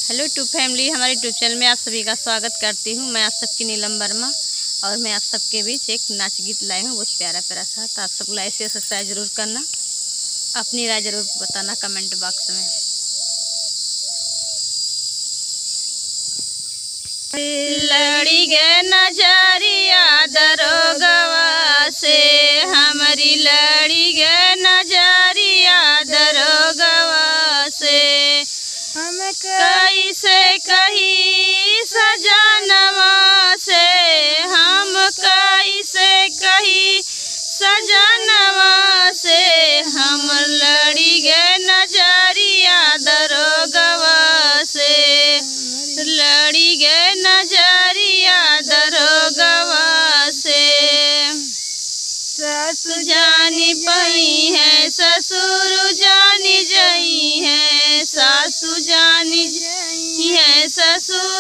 Hello YouTube family, हमारे YouTube channel में आप सभी का स्वागत करती हूँ। मैं आप सबकी नीलम वर्मा और मैं आप सबके बीच एक नाच गीत लाई हूँ, बहुत प्यारा प्यारा सा। तो आप सब लाइक शेयर सब्सक्राइब जरूर करना, अपनी राय जरूर बताना कमेंट बॉक्स में। लड़ी गे नजरिया दरोगवा से, हमारी लड़ी गे नजरिया दरोगवा से। हम कैसे कही सजनवा से, हम कैसे कही सजनवा से। हम लड़ी गे नजरिया दरोगवा से, लड़ी गे नजरिया दरोगवा से। सासु जानी पई है, ससुर जानी जई है, सासु जानी जई है, ससुर